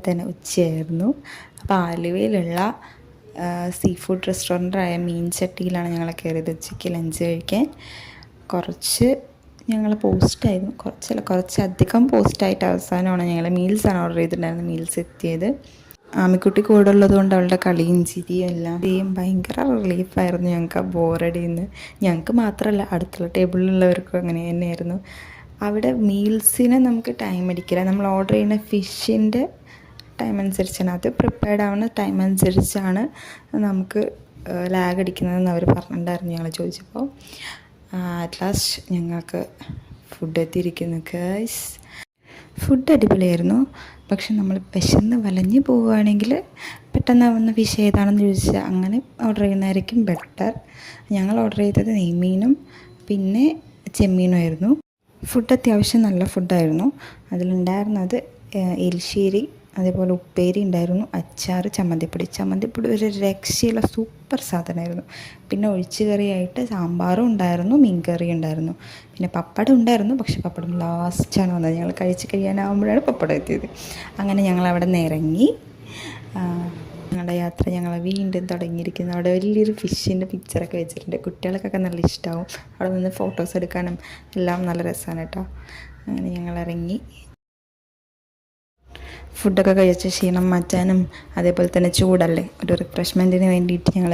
തന്നെ ഉച്ചയായിരുന്നു. അപ്പോൾ ആലുവയിലുള്ള sea food റെസ്റ്റോറൻ്റായ മീൻ ചട്ടിയിലാണ് ഞങ്ങൾ കയറിയത് ഉച്ചയ്ക്ക് ലഞ്ച് കഴിക്കാൻ. കുറച്ച് ഞങ്ങൾ പോസ്റ്റായിരുന്നു, കുറച്ചധികം പോസ്റ്റായിട്ട് അവസാനമാണ് ഞങ്ങൾ മീൽസാണ് ഓർഡർ ചെയ്തിട്ടുണ്ടായിരുന്നത്. മീൽസ് എത്തിയത്. ആമിക്കുട്ടി കൂടെ ഉള്ളത് കൊണ്ട് അവളുടെ കളിയും ചിരിയും എല്ലാം ഭയങ്കര റിലീഫായിരുന്നു ഞങ്ങൾക്ക് ആ ബോറടിയിൽ നിന്ന്. ഞങ്ങൾക്ക് മാത്രമല്ല, അടുത്തുള്ള ടേബിളിലുള്ളവർക്കും അങ്ങനെ തന്നെയായിരുന്നു. അവിടെ മീൽസിന് നമുക്ക് ടൈം അടിക്കില്ല. നമ്മൾ ഓർഡർ ചെയ്യുന്ന ഫിഷിൻ്റെ ടൈം അനുസരിച്ചാണ്, അത് പ്രിപ്പയർഡ് ആവുന്ന ടൈം അനുസരിച്ചാണ് നമുക്ക് ലാഗ് അടിക്കുന്നതെന്ന് അവർ പറഞ്ഞിട്ടുണ്ടായിരുന്നു ഞങ്ങൾ ചോദിച്ചപ്പോൾ. അറ്റ് ലാസ്റ്റ് ഞങ്ങൾക്ക് ഫുഡ് എത്തിയിരിക്കുന്നു ഗൈസ്. ഫുഡ് അടിപൊളിയായിരുന്നു. പക്ഷെ നമ്മൾ വിശന്ന് വലഞ്ഞ് പോവുകയാണെങ്കിൽ പെട്ടെന്നാവുന്ന ഫിഷ് ഏതാണെന്ന് ചോദിച്ചാൽ അങ്ങനെ ഓർഡർ ചെയ്യുന്നതായിരിക്കും ബെറ്റർ. ഞങ്ങൾ ഓർഡർ ചെയ്തത് നെയ്മീനും പിന്നെ ചെമ്മീനുമായിരുന്നു. ഫുഡ് അത്യാവശ്യം നല്ല ഫുഡായിരുന്നു. അതിലുണ്ടായിരുന്നത് എരിശ്ശേരി, അതേപോലെ ഉപ്പേരി ഉണ്ടായിരുന്നു, അച്ചാർ, ചമ്മന്തിപ്പൊടി ഒരു രക്ഷയുള്ള സൂപ്പർ സാധനമായിരുന്നു. പിന്നെ ഒഴിച്ച് കറിയായിട്ട് സാമ്പാറും ഉണ്ടായിരുന്നു, മീൻ കറിയും ഉണ്ടായിരുന്നു, പിന്നെ പപ്പടം ഉണ്ടായിരുന്നു. പക്ഷെ പപ്പടം ലാസ്റ്റാണ് വന്നത്. ഞങ്ങൾ കഴിച്ച് കഴിയാനാകുമ്പോഴാണ് പപ്പടം എത്തിയത്. അങ്ങനെ ഞങ്ങൾ അവിടെ നിന്ന് ഇറങ്ങി. ഞങ്ങളുടെ യാത്ര ഞങ്ങൾ വീണ്ടും തുടങ്ങിയിരിക്കുന്നു. അവിടെ വലിയൊരു ഫിഷിൻ്റെ പിക്ചറൊക്കെ വെച്ചിട്ടുണ്ട്. കുട്ടികൾക്കൊക്കെ നല്ല ഇഷ്ടമാവും. അവിടെ നിന്ന് ഫോട്ടോസ് എടുക്കാനും എല്ലാം നല്ല രസമാണ് കേട്ടോ. അങ്ങനെ ഞങ്ങൾ ഇറങ്ങി. ഫുഡൊക്കെ കഴിച്ച ക്ഷീണം മാറ്റാനും അതേപോലെ തന്നെ ചൂടല്ലേ, ഒരു റിഫ്രഷ്മെൻറ്റിന് വേണ്ടിയിട്ട് ഞങ്ങൾ